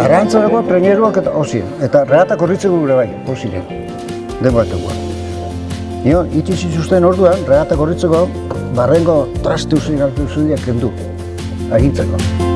Arantzarako treneruak eta osien. Eta reata korritzeko gure bai, posiren. Denboatekoa. Nio, itxi zuzten orduan, reata korritzeko, barrengo traste usien hartu zudiak kendu. Agintzeko.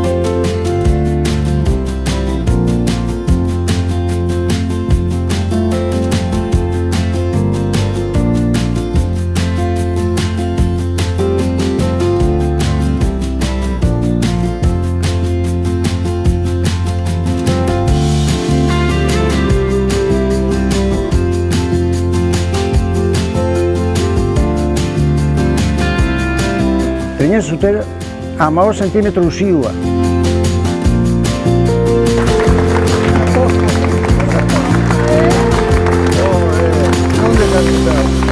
Treinen zuten 15 zentimetro usiua. ¿Dónde está?